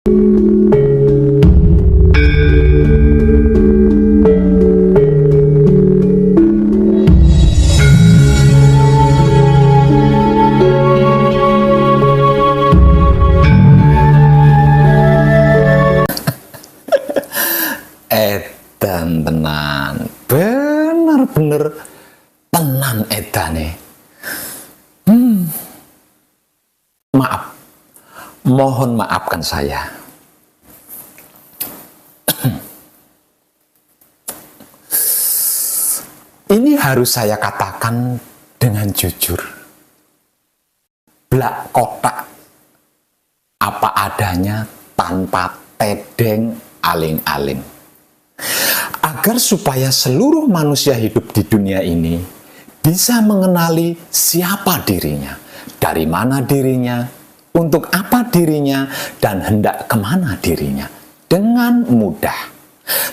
Edan tenan, bener-bener tenan edane. Maaf, mohon maafkan saya. Ini harus saya katakan dengan jujur. Blak kotak apa adanya tanpa tedeng aling-aling. Agar supaya seluruh manusia hidup di dunia ini bisa mengenali siapa dirinya, dari mana dirinya, untuk apa dirinya, dan hendak kemana dirinya, dengan mudah,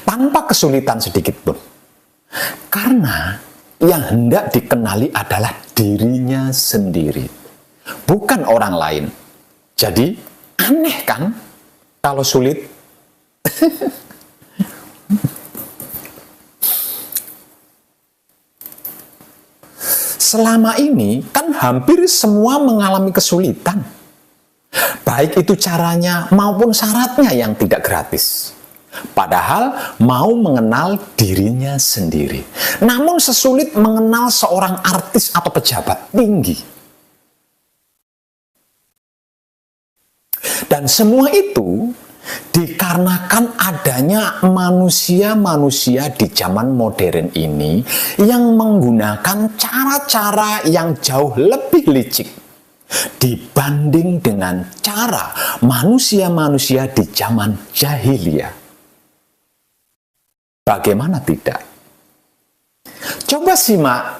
tanpa kesulitan sedikit pun. Karena yang hendak dikenali adalah dirinya sendiri, bukan orang lain. Jadi aneh kan kalau sulit? Selama ini kan hampir semua mengalami kesulitan. Baik itu caranya maupun syaratnya yang tidak gratis. Padahal mau mengenal dirinya sendiri. Namun sesulit mengenal seorang artis atau pejabat tinggi. Dan semua itu dikarenakan adanya manusia-manusia di zaman modern ini yang menggunakan cara-cara yang jauh lebih licik dibanding dengan cara manusia-manusia di zaman jahiliyah. Bagaimana tidak? Coba simak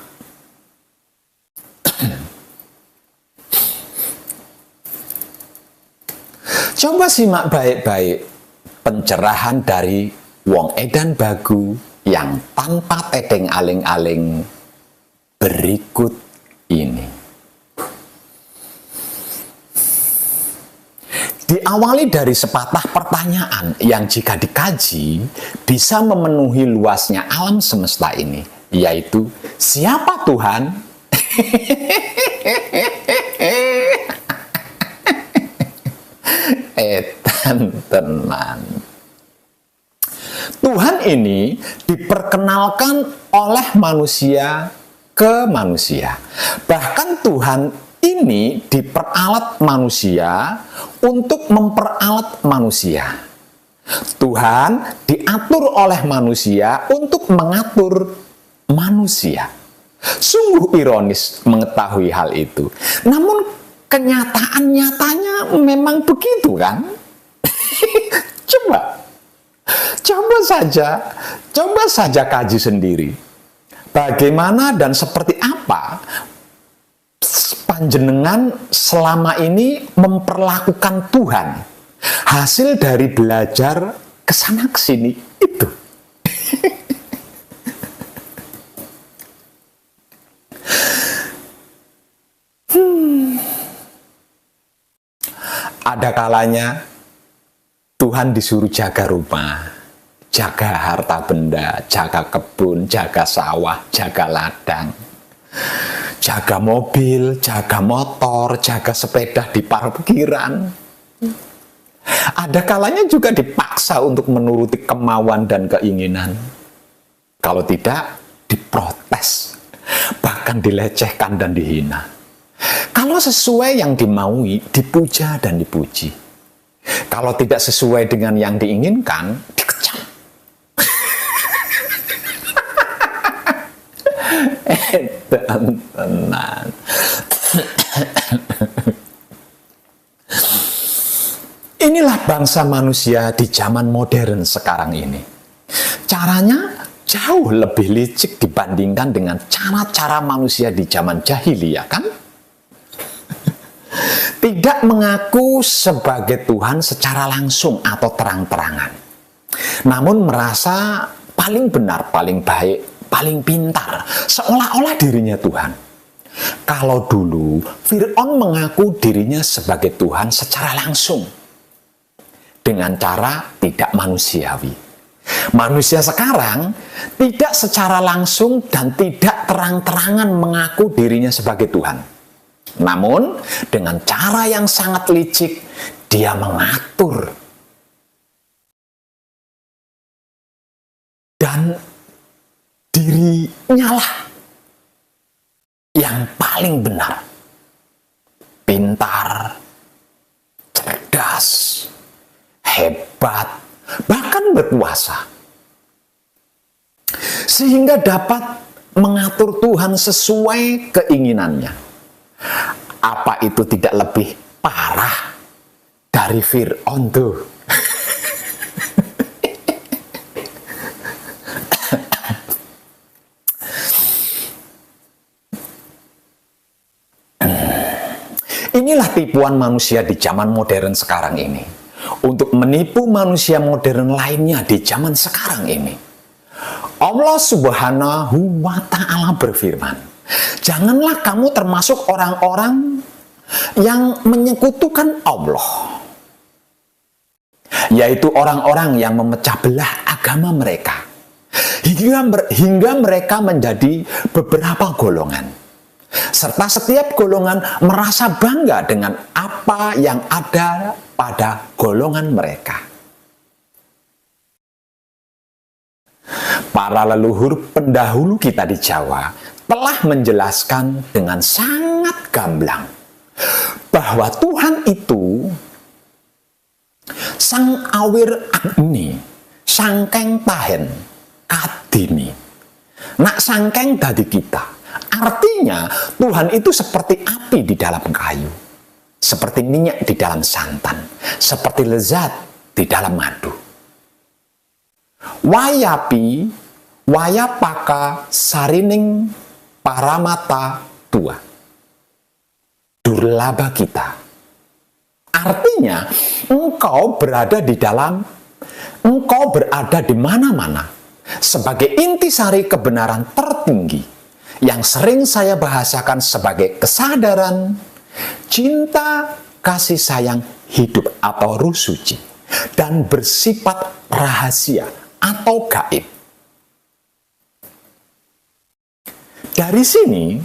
Coba simak baik-baik pencerahan dari wong edan bagu yang tanpa tedeng aling-aling berikut ini. Diawali dari sepatah pertanyaan yang jika dikaji bisa memenuhi luasnya alam semesta ini, yaitu siapa Tuhan? Edan tenan. Tuhan ini diperkenalkan oleh manusia ke manusia. Bahkan Tuhan ini diperalat manusia untuk memperalat manusia. Tuhan diatur oleh manusia untuk mengatur manusia. Sungguh ironis mengetahui hal itu. Namun kenyataan nyatanya memang begitu kan? Coba saja kaji sendiri. Bagaimana dan seperti apa panjenengan selama ini memperlakukan Tuhan? Hasil dari belajar kesana kesini itu. Ada kalanya Tuhan disuruh jaga rumah, jaga harta benda, jaga kebun, jaga sawah, jaga ladang, jaga mobil, jaga motor, jaga sepeda di parkiran. Ada kalanya juga dipaksa untuk menuruti kemauan dan keinginan. Kalau tidak, diprotes, bahkan dilecehkan dan dihina. Kalau sesuai yang dimaui, dipuja dan dipuji. Kalau tidak sesuai dengan yang diinginkan, dikecam. Tenan. Inilah bangsa manusia di zaman modern sekarang ini. Caranya jauh lebih licik dibandingkan dengan cara-cara manusia di zaman jahiliyah, kan? Tidak mengaku sebagai Tuhan secara langsung atau terang-terangan, namun merasa paling benar, paling baik, paling pintar, seolah-olah dirinya Tuhan. Kalau dulu Fir'aun mengaku dirinya sebagai Tuhan secara langsung, dengan cara tidak manusiawi. Manusia sekarang tidak secara langsung dan tidak terang-terangan mengaku dirinya sebagai Tuhan. Namun, dengan cara yang sangat licik, dia mengatur dan dirinya lah yang paling benar, pintar, cerdas, hebat, bahkan berkuasa, sehingga dapat mengatur Tuhan sesuai keinginannya. Apa itu tidak lebih parah dari Fir'aun tuh? Inilah tipuan manusia di zaman modern sekarang ini, untuk menipu manusia modern lainnya di zaman sekarang ini. Allah Subhanahu wa Ta'ala berfirman, janganlah kamu termasuk orang-orang yang menyekutukan Allah, yaitu orang-orang yang memecah belah agama mereka, hingga mereka menjadi beberapa golongan. Serta setiap golongan merasa bangga dengan apa yang ada pada golongan mereka. Para leluhur pendahulu kita di Jawa telah menjelaskan dengan sangat gamblang bahwa Tuhan itu Sang Awir Agni, Sangkeng Tahen, Kadini, nak sangkeng dadi kita. Artinya Tuhan itu seperti api di dalam kayu, seperti minyak di dalam santan, seperti lezat di dalam madu. Wayapi, wayapaka sarining paramata tua. Durlaba kita. Artinya engkau berada di mana-mana sebagai intisari kebenaran tertinggi, yang sering saya bahasakan sebagai kesadaran, cinta, kasih sayang, hidup atau ruh suci, dan bersifat rahasia atau gaib. Dari sini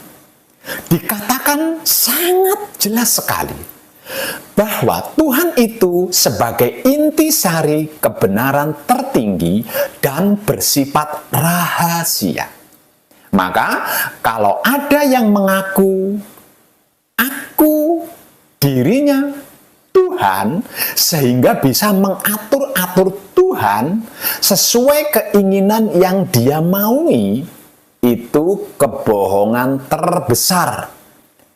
dikatakan sangat jelas sekali bahwa Tuhan itu sebagai intisari kebenaran tertinggi dan bersifat rahasia. Maka kalau ada yang mengaku dirinya Tuhan, sehingga bisa mengatur-atur Tuhan sesuai keinginan yang dia maui, itu kebohongan terbesar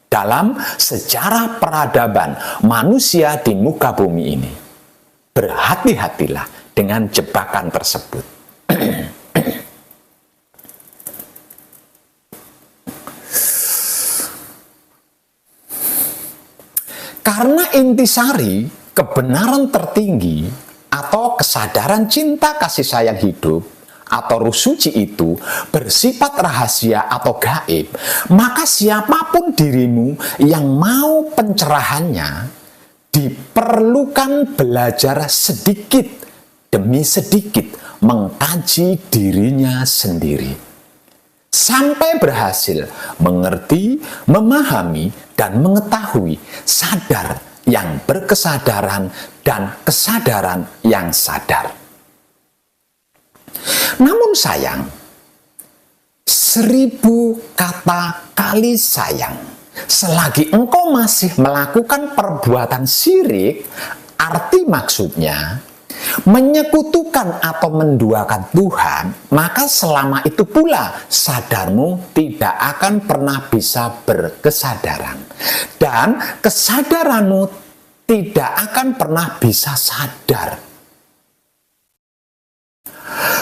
dalam sejarah peradaban manusia di muka bumi ini. Berhati-hatilah dengan jebakan tersebut. Karena intisari kebenaran tertinggi atau kesadaran cinta kasih sayang hidup atau ruh suci itu bersifat rahasia atau gaib, maka siapapun dirimu yang mau pencerahannya diperlukan belajar sedikit demi sedikit mengkaji dirinya sendiri, sampai berhasil mengerti, memahami, dan mengetahui sadar yang berkesadaran dan kesadaran yang sadar. Namun sayang, 1000 kata kali sayang, selagi engkau masih melakukan perbuatan syirik, arti maksudnya menyekutukan atau menduakan Tuhan, maka selama itu pula sadarmu tidak akan pernah bisa berkesadaran, dan kesadaranmu tidak akan pernah bisa sadar.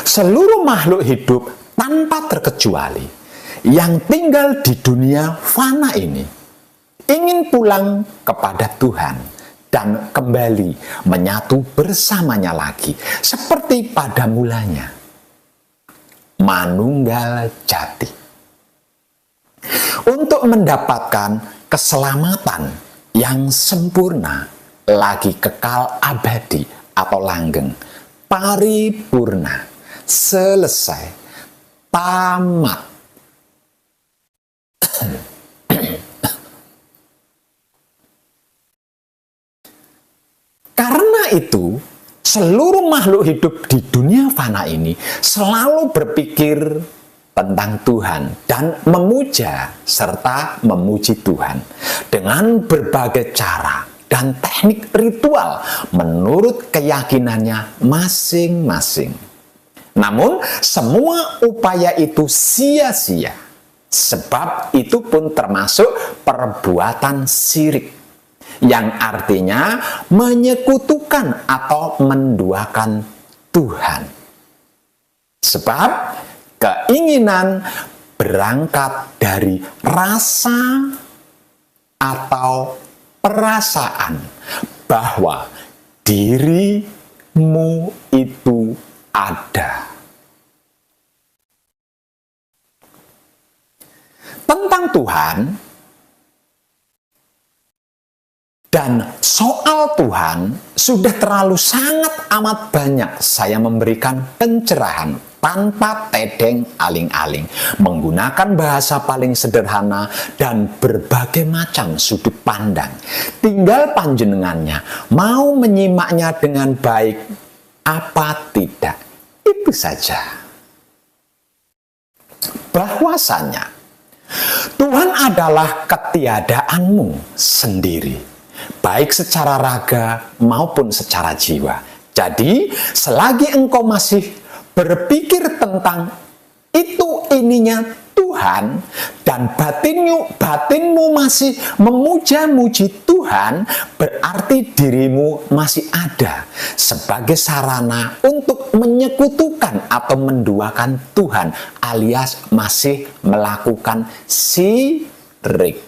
Seluruh makhluk hidup tanpa terkecuali yang tinggal di dunia fana ini ingin pulang kepada Tuhan dan kembali menyatu bersamanya lagi seperti pada mulanya. Manunggal jati. Untuk mendapatkan keselamatan yang sempurna, lagi kekal abadi atau langgeng, paripurna, selesai, tamat. Karena itu, seluruh makhluk hidup di dunia fana ini selalu berpikir tentang Tuhan dan memuja serta memuji Tuhan dengan berbagai cara dan teknik ritual menurut keyakinannya masing-masing. Namun, semua upaya itu sia-sia, sebab itu pun termasuk perbuatan syirik, yang artinya menyekutukan atau menduakan Tuhan. Sebab keinginan berangkat dari rasa atau perasaan bahwa dirimu itu ada. Tentang Tuhan dan soal Tuhan sudah terlalu sangat amat banyak saya memberikan pencerahan tanpa tedeng aling-aling, menggunakan bahasa paling sederhana dan berbagai macam sudut pandang. Tinggal panjenengannya mau menyimaknya dengan baik apa tidak. Itu saja. Bahwasanya Tuhan adalah ketiadaanmu sendiri, baik secara raga maupun secara jiwa. Jadi, selagi engkau masih berpikir tentang itu ininya Tuhan dan batinmu masih memuja-muji Tuhan, berarti dirimu masih ada sebagai sarana untuk menyekutukan atau menduakan Tuhan, alias masih melakukan syirik.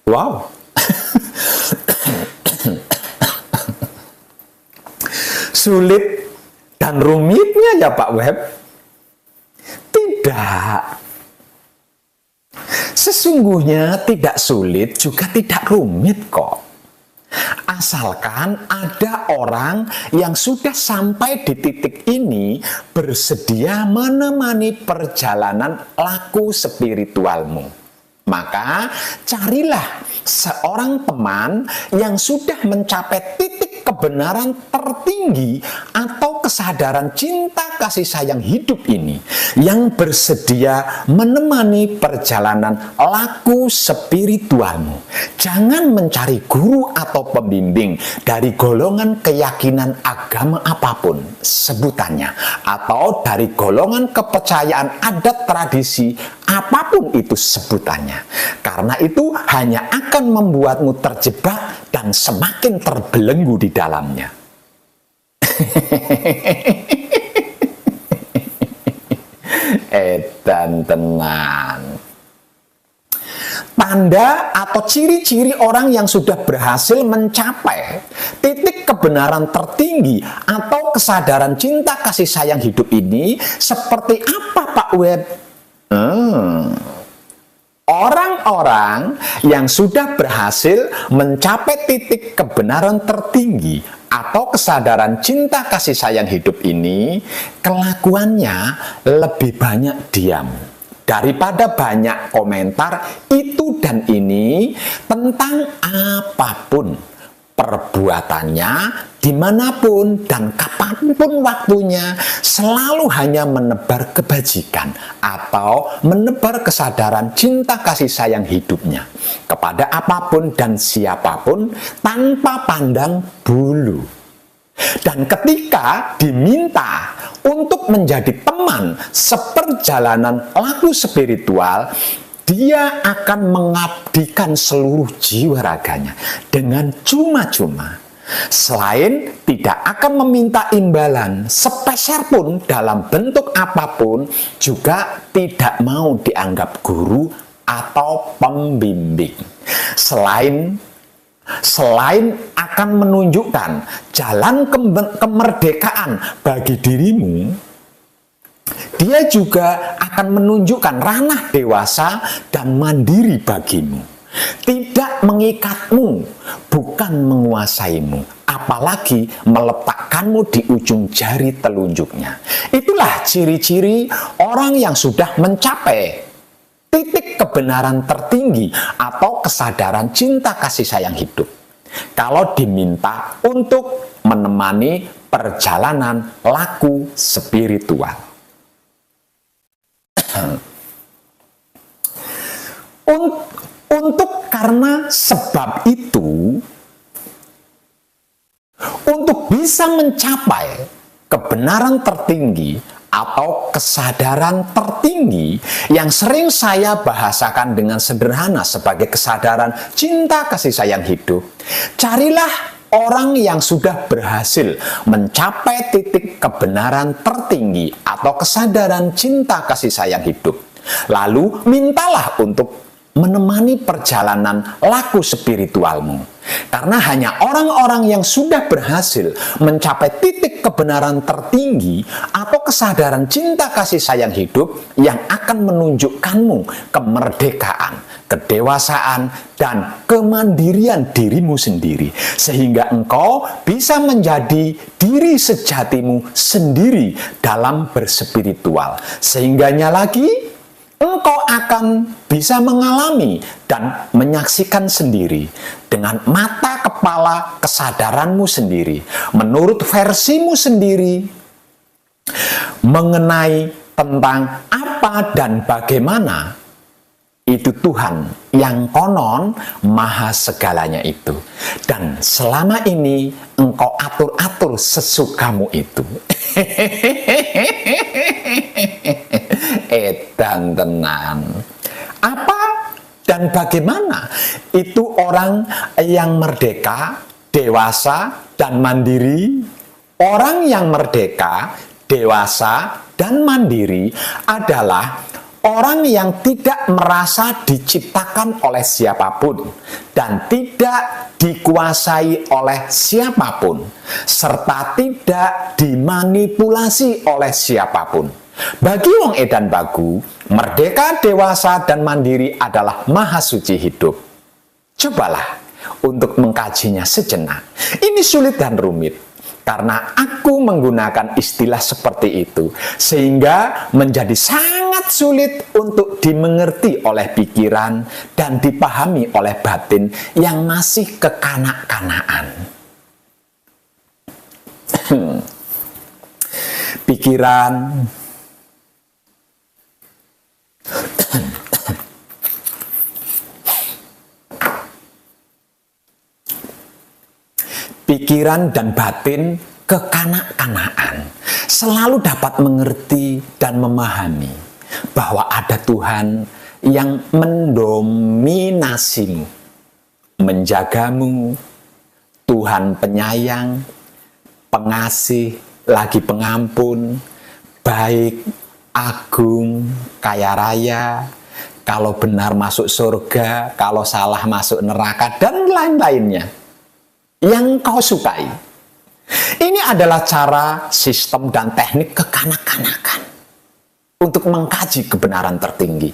Wow. Sulit dan rumitnya ya Pak Web? Tidak. Sesungguhnya tidak sulit juga tidak rumit kok. Asalkan ada orang yang sudah sampai di titik ini bersedia menemani perjalanan laku spiritualmu. Maka carilah seorang teman yang sudah mencapai titik kebenaran tertinggi atau kesadaran cinta kasih sayang hidup ini, yang bersedia menemani perjalanan laku spiritualmu. Jangan mencari guru atau pembimbing dari golongan keyakinan agama apapun sebutannya, atau dari golongan kepercayaan adat tradisi apapun itu sebutannya. Karena itu hanya akan membuatmu terjebak dan semakin terbelenggu di dalamnya. Edan tenan. Tanda atau ciri-ciri orang yang sudah berhasil mencapai titik kebenaran tertinggi atau kesadaran cinta kasih sayang hidup ini seperti apa Pak Web? Orang-orang yang sudah berhasil mencapai titik kebenaran tertinggi atau kesadaran cinta kasih sayang hidup ini, kelakuannya lebih banyak diam daripada banyak komentar itu dan ini tentang apapun. Perbuatannya dimanapun dan kapanpun waktunya selalu hanya menebar kebajikan atau menebar kesadaran cinta kasih sayang hidupnya kepada apapun dan siapapun tanpa pandang bulu. Dan ketika diminta untuk menjadi teman seperjalanan laku spiritual, dia akan mengabdikan seluruh jiwa raganya dengan cuma-cuma. Selain tidak akan meminta imbalan sepeser pun dalam bentuk apapun, juga tidak mau dianggap guru atau pembimbing. Selain akan menunjukkan jalan kemerdekaan bagi dirimu, dia juga akan menunjukkan ranah dewasa dan mandiri bagimu. tidak mengikatmu, bukan menguasaimu, apalagi meletakkanmu di ujung jari telunjuknya. Itulah ciri-ciri orang yang sudah mencapai titik kebenaran tertinggi atau kesadaran cinta kasih sayang hidup. Kalau diminta untuk menemani perjalanan laku spiritual. Untuk karena sebab itu, untuk bisa mencapai kebenaran tertinggi atau kesadaran tertinggi yang sering saya bahasakan dengan sederhana sebagai kesadaran cinta kasih sayang hidup, carilah orang yang sudah berhasil mencapai titik kebenaran tertinggi atau kesadaran cinta kasih sayang hidup. Lalu mintalah untuk menemani perjalanan laku spiritualmu. Karena hanya orang-orang yang sudah berhasil mencapai titik kebenaran tertinggi atau kesadaran cinta kasih sayang hidup yang akan menunjukkanmu kemerdekaan, kedewasaan, dan kemandirian dirimu sendiri. Sehingga engkau bisa menjadi diri sejatimu sendiri dalam berspiritual. Sehingganya lagi, engkau akan bisa mengalami dan menyaksikan sendiri dengan mata kepala kesadaranmu sendiri, menurut versimu sendiri, mengenai tentang apa dan bagaimana itu Tuhan yang konon maha segalanya itu. Dan selama ini engkau atur-atur sesukamu itu. Edan tenan. Apa dan bagaimana itu orang yang merdeka, dewasa, dan mandiri? Orang yang merdeka, dewasa, dan mandiri adalah orang yang tidak merasa diciptakan oleh siapapun dan tidak dikuasai oleh siapapun, serta tidak dimanipulasi oleh siapapun. Bagi wong edan bagu, merdeka, dewasa, dan mandiri adalah maha suci hidup. Cobalah untuk mengkajinya sejenak. Ini sulit dan rumit, karena aku menggunakan istilah seperti itu, sehingga menjadi sangat sulit untuk dimengerti oleh pikiran dan dipahami oleh batin yang masih kekanak-kanakan. Pikiran pikiran dan batin kekanak-kanakan selalu dapat mengerti dan memahami bahwa ada Tuhan yang mendominasimu, menjagamu, Tuhan penyayang, pengasih, lagi pengampun, baik, agung, kaya raya, kalau benar masuk surga, kalau salah masuk neraka, dan lain-lainnya yang kau sukai. Ini adalah cara, sistem, dan teknik kekanak-kanakan untuk mengkaji kebenaran tertinggi.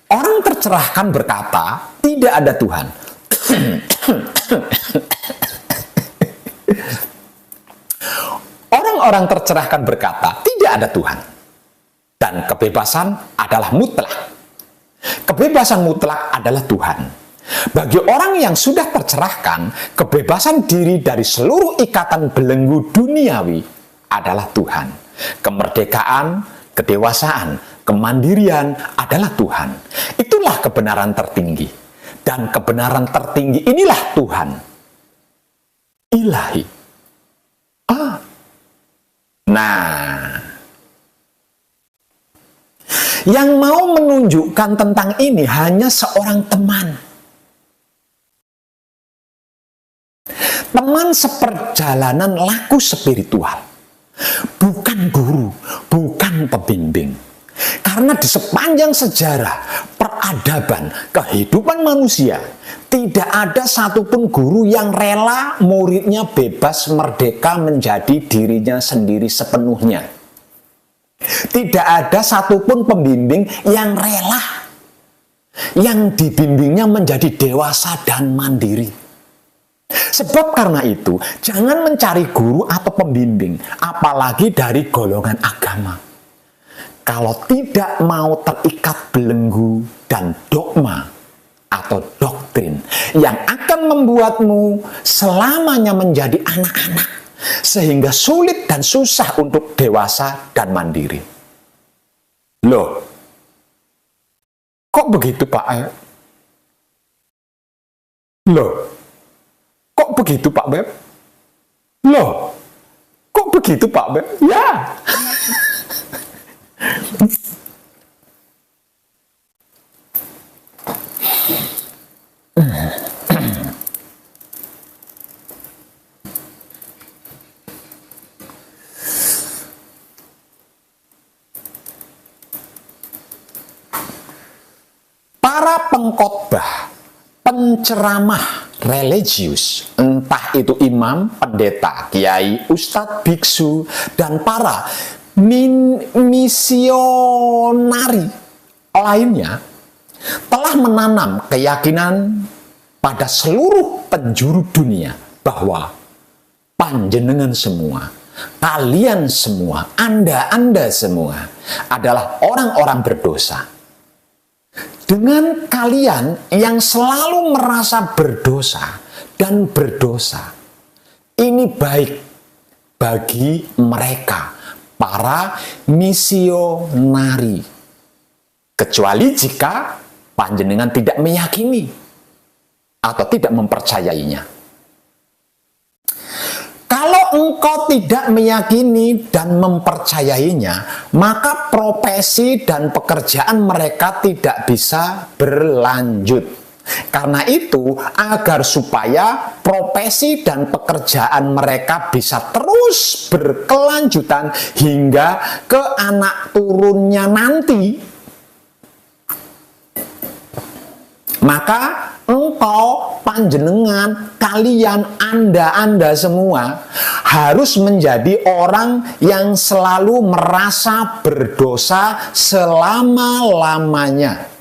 Orang tercerahkan berkata, tidak ada Tuhan. Orang-orang tercerahkan berkata, tidak ada Tuhan. Dan kebebasan adalah mutlak. Kebebasan mutlak adalah Tuhan. Bagi orang yang sudah tercerahkan, kebebasan diri dari seluruh ikatan belenggu duniawi adalah Tuhan. Kemerdekaan, kedewasaan, kemandirian adalah Tuhan. Itulah kebenaran tertinggi. Dan kebenaran tertinggi inilah Tuhan. Ilahi. Nah, yang mau menunjukkan tentang ini hanya seorang teman. Teman seperjalanan laku spiritual. Bukan guru, bukan pembimbing. Karena di sepanjang sejarah peradaban kehidupan manusia, tidak ada satupun guru yang rela muridnya bebas merdeka menjadi dirinya sendiri sepenuhnya. Tidak ada satupun pembimbing yang rela, yang dibimbingnya menjadi dewasa dan mandiri. Sebab karena itu, jangan mencari guru atau pembimbing, apalagi dari golongan agama, kalau tidak mau terikat belenggu dan dogma atau doktrin yang akan membuatmu selamanya menjadi anak-anak, sehingga sulit dan susah untuk dewasa dan mandiri. Loh, kok begitu Pak? Loh, kok begitu Pak Beb? Loh, kok begitu Pak Beb? Ya. Para pengkhotbah, penceramah religius, entah itu imam, pendeta, kiai, ustadz, biksu, dan para misionari lainnya telah menanam keyakinan pada seluruh penjuru dunia bahwa panjenengan semua, kalian semua, Anda semua adalah orang-orang berdosa. Dengan kalian yang selalu merasa berdosa dan berdosa, ini baik bagi mereka, para misionari. Kecuali jika panjenengan tidak meyakini atau tidak mempercayainya. Kalau engkau tidak meyakini dan mempercayainya, maka profesi dan pekerjaan mereka tidak bisa berlanjut. Karena itu, agar supaya profesi dan pekerjaan mereka bisa terus berkelanjutan hingga ke anak turunnya nanti, maka engkau, panjenengan, kalian, Anda semua harus menjadi orang yang selalu merasa berdosa selama-lamanya.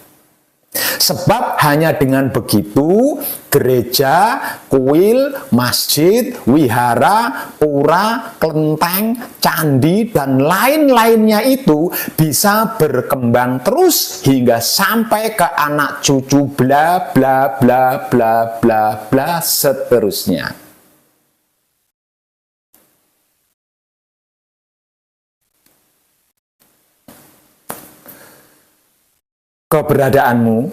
Sebab hanya dengan begitu gereja, kuil, masjid, wihara, pura, kelenteng, candi, dan lain-lainnya itu bisa berkembang terus hingga sampai ke anak cucu bla bla bla bla bla bla seterusnya. Keberadaanmu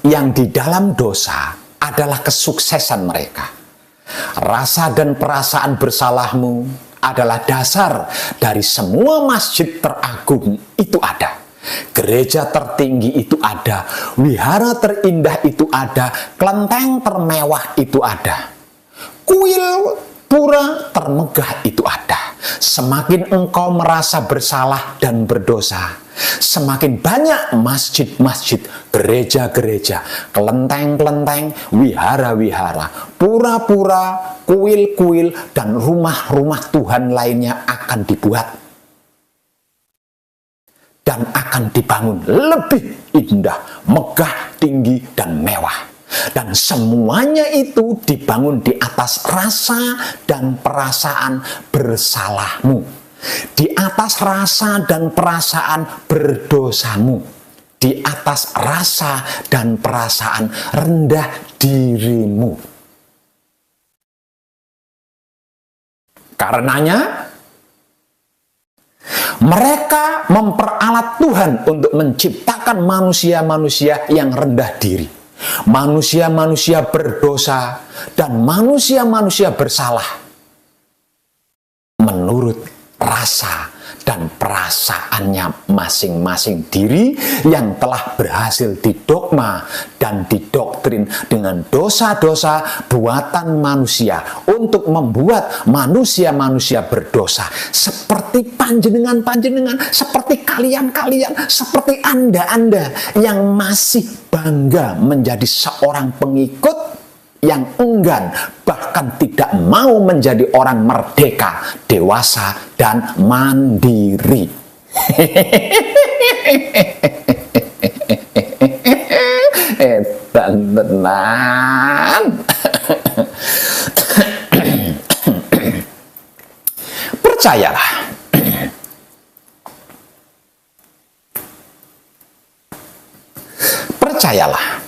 yang di dalam dosa adalah kesuksesan mereka. Rasa dan perasaan bersalahmu adalah dasar dari semua masjid teragung itu ada. Gereja tertinggi itu ada, wihara terindah itu ada, kelenteng termewah itu ada, kuil pura termegah itu ada. Semakin engkau merasa bersalah dan berdosa, semakin banyak masjid-masjid, gereja-gereja, kelenteng-kelenteng, wihara-wihara, pura-pura, kuil-kuil, dan rumah-rumah Tuhan lainnya akan dibuat dan akan dibangun lebih indah, megah, tinggi, dan mewah. Dan semuanya itu dibangun di atas rasa dan perasaan bersalahmu, di atas rasa dan perasaan berdosamu, di atas rasa dan perasaan rendah dirimu. Karenanya, mereka memperalat Tuhan untuk menciptakan manusia-manusia yang rendah diri, manusia-manusia berdosa, dan manusia-manusia bersalah menurut rasa dan perasaannya masing-masing diri yang telah berhasil didogma dan didoktrin dengan dosa-dosa buatan manusia untuk membuat manusia-manusia berdosa seperti panjenengan-panjenengan, seperti kalian-kalian, seperti Anda-Anda yang masih bangga menjadi seorang pengikut yang enggan, bahkan tidak mau menjadi orang merdeka, dewasa, dan mandiri. Dan tenan. Percayalah. Percayalah.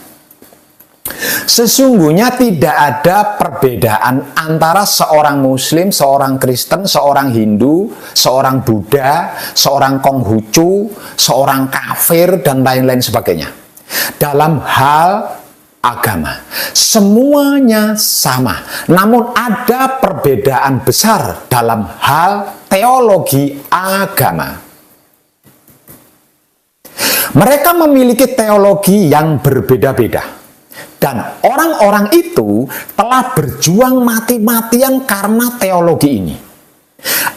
Sesungguhnya tidak ada perbedaan antara seorang Muslim, seorang Kristen, seorang Hindu, seorang Buddha, seorang Konghucu, seorang kafir, dan lain-lain sebagainya. Dalam hal agama, semuanya sama. Namun ada perbedaan besar dalam hal teologi agama. Mereka memiliki teologi yang berbeda-beda. Dan orang-orang itu telah berjuang mati-matian karena teologi ini.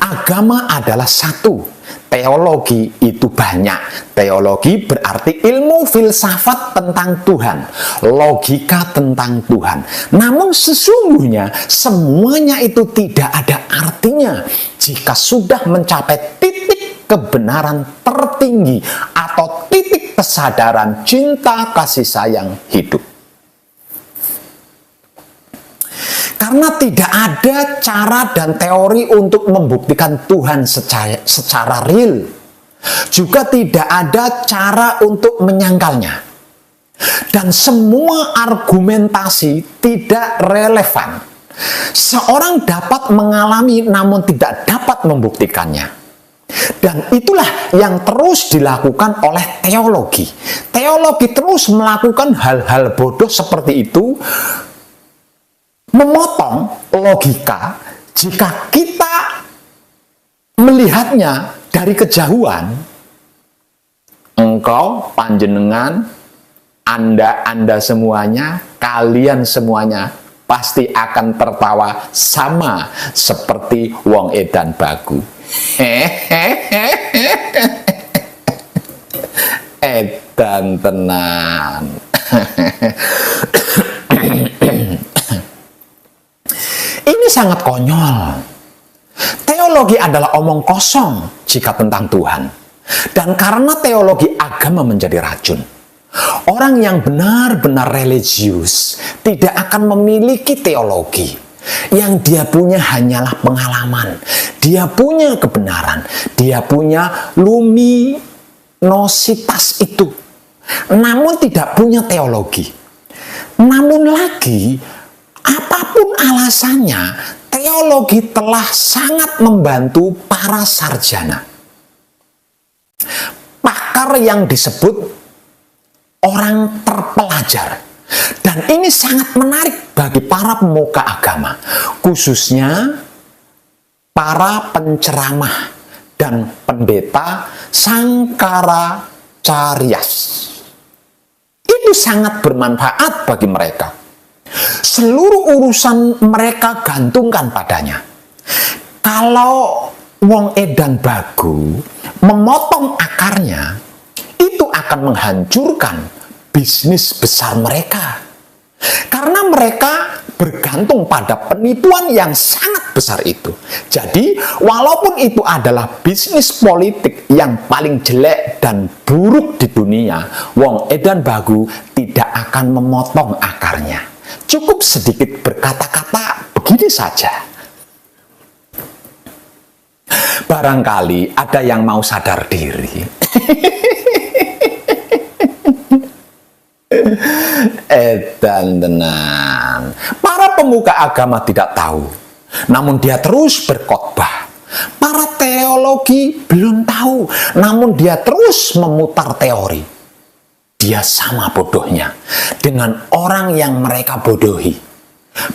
Agama adalah satu, teologi itu banyak. Teologi berarti ilmu filsafat tentang Tuhan, logika tentang Tuhan. Namun sesungguhnya semuanya itu tidak ada artinya jika sudah mencapai titik kebenaran tertinggi atau titik kesadaran cinta kasih sayang hidup. Karena tidak ada cara dan teori untuk membuktikan Tuhan secara real. Juga tidak ada cara untuk menyangkalnya. Dan semua argumentasi tidak relevan. Seorang dapat mengalami namun tidak dapat membuktikannya. Dan itulah yang terus dilakukan oleh teologi. Teologi terus melakukan hal-hal bodoh seperti itu, memotong logika jika kita melihatnya dari kejauhan. Engkau, panjenengan, Anda semuanya, kalian semuanya pasti akan tertawa sama seperti wong edan bagu. Edan tenan. Ini sangat konyol. Teologi adalah omong kosong jika tentang Tuhan. Dan karena teologi agama menjadi racun, orang yang benar-benar religius tidak akan memiliki teologi. Yang dia punya hanyalah pengalaman. Dia punya kebenaran. Dia punya luminositas itu. Namun tidak punya teologi. Namun lagi, apapun alasannya, teologi telah sangat membantu para sarjana. Pakar yang disebut orang terpelajar. Dan ini sangat menarik bagi para pemuka agama, khususnya para penceramah dan pendeta Sangkaracaryas. Itu sangat bermanfaat bagi mereka. Seluruh urusan mereka gantungkan padanya. Kalau wong edan bagu memotong akarnya, itu akan menghancurkan bisnis besar mereka. Karena mereka bergantung pada penipuan yang sangat besar itu. Jadi, walaupun itu adalah bisnis politik yang paling jelek dan buruk di dunia, wong edan bagu tidak akan memotong akarnya. Cukup sedikit berkata-kata begini saja. Barangkali ada yang mau sadar diri. Edan tenan. Para pemuka agama tidak tahu, namun dia terus berkhotbah. Para teologi belum tahu, namun dia terus memutar teori. Dia sama bodohnya dengan orang yang mereka bodohi.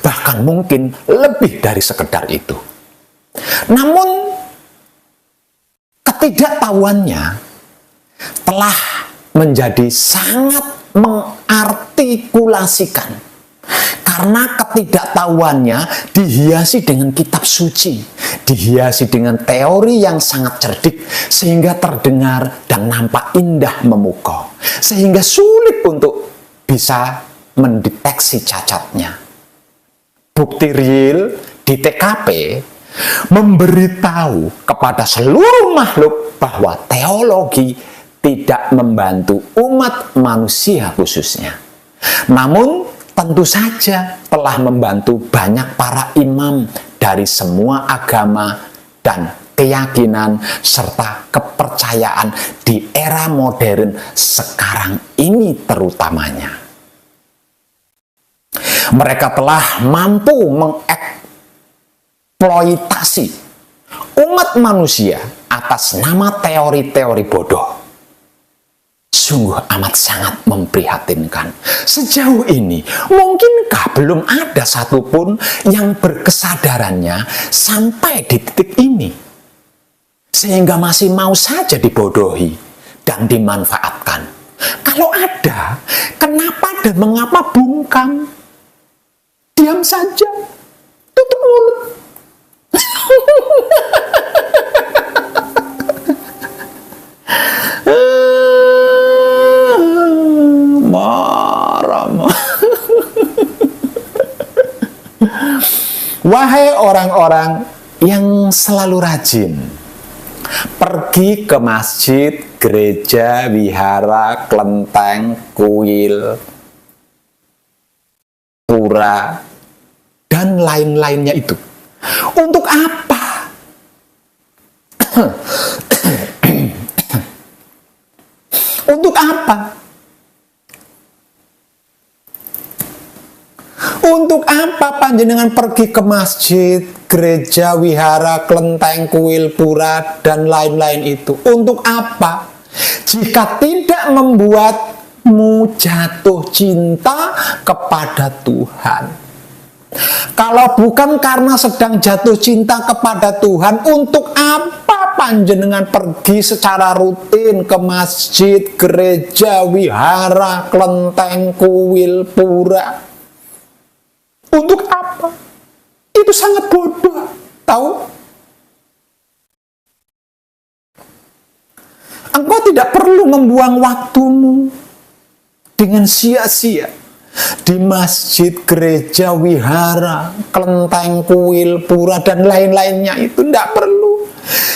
Bahkan mungkin lebih dari sekedar itu. Namun ketidaktahuannya telah menjadi sangat mengartikulasikan. Karena ketidaktahuannya dihiasi dengan kitab suci, dihiasi dengan teori yang sangat cerdik, sehingga terdengar dan nampak indah memukau, sehingga sulit untuk bisa mendeteksi cacatnya. Bukti real di TKP memberitahu kepada seluruh makhluk bahwa teologi tidak membantu umat manusia khususnya. Namun tentu saja telah membantu banyak para imam dari semua agama dan keyakinan serta kepercayaan di era modern sekarang ini terutamanya. Mereka telah mampu mengeksploitasi umat manusia atas nama teori-teori bodoh. Sungguh amat sangat memprihatinkan. Sejauh ini, mungkinkah belum ada satupun yang berkesadarannya sampai di titik ini, sehingga masih mau saja dibodohi dan dimanfaatkan? Kalau ada, kenapa dan mengapa bungkam? Diam saja, tutup mulut. Wahai orang-orang yang selalu rajin pergi ke masjid, gereja, wihara, kelenteng, kuil, pura, dan lain-lainnya itu. Untuk apa? Untuk apa? Untuk apa panjenengan pergi ke masjid, gereja, wihara, kelenteng, kuil, pura, dan lain-lain itu? Untuk apa? Jika tidak membuatmu jatuh cinta kepada Tuhan. Kalau bukan karena sedang jatuh cinta kepada Tuhan, untuk apa panjenengan pergi secara rutin ke masjid, gereja, wihara, kelenteng, kuil, pura? Untuk apa? Itu sangat bodoh, tahu? Engkau tidak perlu membuang waktumu dengan sia-sia di masjid, gereja, wihara, kelenteng, kuil, pura, dan lain-lainnya itu tidak perlu.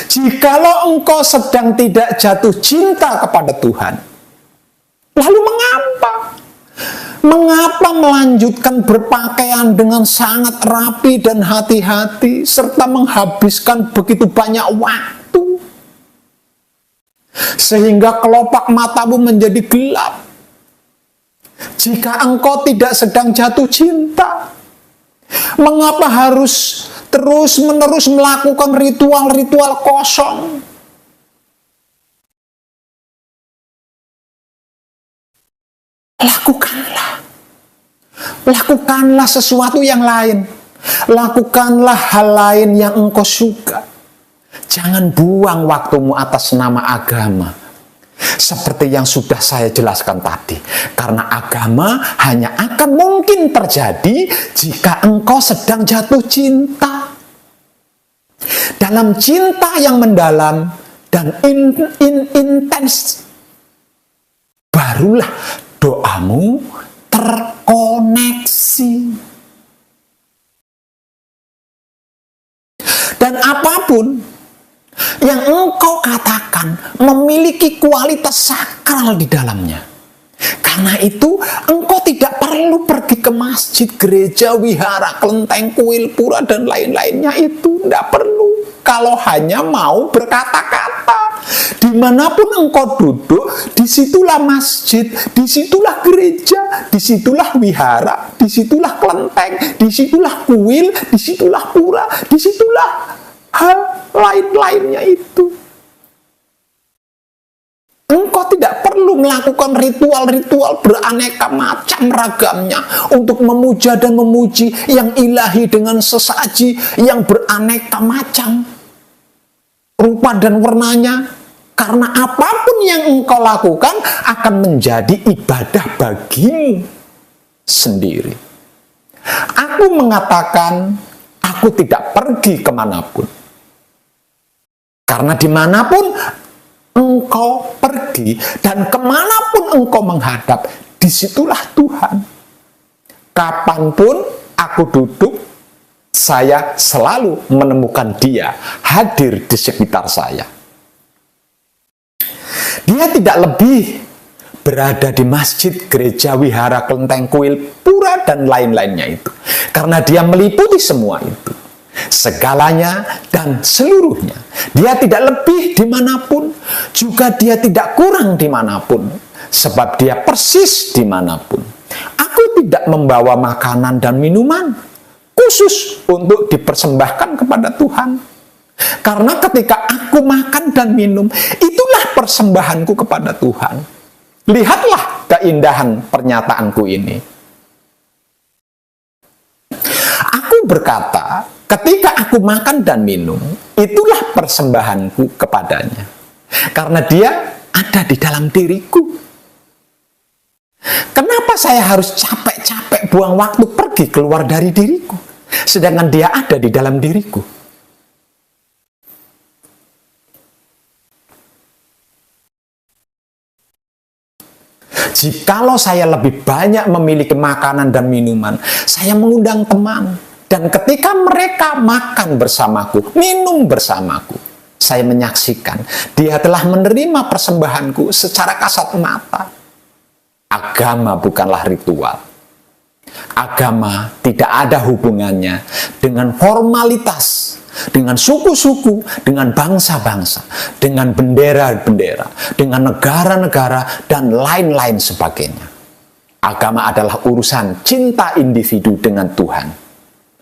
Jikalau engkau sedang tidak jatuh cinta kepada Tuhan, lalu mengapa? Mengapa melanjutkan berpakaian dengan sangat rapi dan hati-hati, serta menghabiskan begitu banyak waktu, sehingga kelopak matamu menjadi gelap? Jika engkau tidak sedang jatuh cinta, mengapa harus terus-menerus melakukan ritual-ritual kosong? Lakukanlah sesuatu yang lain. Lakukanlah hal lain yang engkau suka. Jangan buang waktumu atas nama agama. Seperti yang sudah saya jelaskan tadi. Karena agama hanya akan mungkin terjadi jika engkau sedang jatuh cinta. Dalam cinta yang mendalam dan intens, barulah doamu terkoneksi. Dan apapun yang engkau katakan memiliki kualitas sakral di dalamnya. Karena itu engkau tidak perlu pergi ke masjid, gereja, wihara, kelenteng, kuil, pura, dan lain-lainnya itu. Tidak perlu. Kalau hanya mau berkata-kata, dimanapun engkau duduk, disitulah masjid, disitulah gereja, disitulah wihara, disitulah kelenteng, disitulah kuil, disitulah pura, disitulah hal lain-lainnya itu. Engkau tidak perlu melakukan ritual-ritual beraneka macam ragamnya untuk memuja dan memuji yang ilahi dengan sesaji yang beraneka macam rupa dan warnanya, Karena apapun yang engkau lakukan akan menjadi ibadah bagimu sendiri. Aku mengatakan, aku tidak pergi kemanapun. Karena dimanapun engkau pergi dan kemanapun engkau menghadap, disitulah Tuhan. Kapanpun aku duduk, saya selalu menemukan Dia hadir di sekitar saya. Dia tidak lebih berada di masjid, gereja, wihara, kelenteng, kuil, pura, dan lain-lainnya itu. Karena dia meliputi semua itu. Segalanya dan seluruhnya. Dia tidak lebih dimanapun, juga dia tidak kurang dimanapun. Sebab dia persis dimanapun. Aku tidak membawa makanan dan minuman khusus untuk dipersembahkan kepada Tuhan. Karena ketika aku makan dan minum, itulah persembahanku kepada Tuhan. Lihatlah keindahan pernyataanku ini. Aku berkata, ketika aku makan dan minum, itulah persembahanku kepadanya. Karena dia ada di dalam diriku. Kenapa saya harus capek-capek buang waktu pergi keluar dari diriku, sedangkan dia ada di dalam diriku? Jikalau saya lebih banyak memiliki makanan dan minuman, saya mengundang teman. Dan ketika mereka makan bersamaku, minum bersamaku, saya menyaksikan dia telah menerima persembahanku secara kasat mata. Agama bukanlah ritual. Agama tidak ada hubungannya dengan formalitas, dengan suku-suku, dengan bangsa-bangsa, dengan bendera-bendera, dengan negara-negara, dan lain-lain sebagainya. Agama adalah urusan cinta individu dengan Tuhan.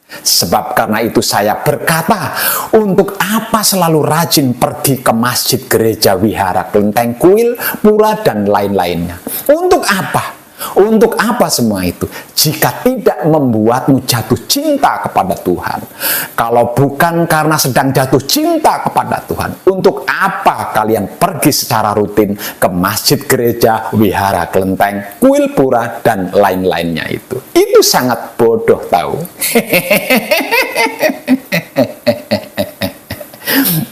Sebab karena itu saya berkata, untuk apa selalu rajin pergi ke masjid, gereja, wihara, kelenteng, kuil, pura, dan lain-lainnya? Untuk apa? Untuk apa semua itu? Jika tidak membuatmu jatuh cinta kepada Tuhan. Kalau bukan karena sedang jatuh cinta kepada Tuhan, untuk apa kalian pergi secara rutin ke masjid, gereja, wihara, kelenteng, kuil, pura, dan lain-lainnya itu? Itu sangat bodoh tahu.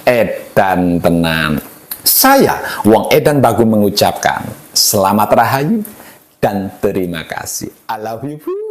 Edan tenan. Saya, Wong Edan Bagu mengucapkan selamat rahayu dan terima kasih. I love you.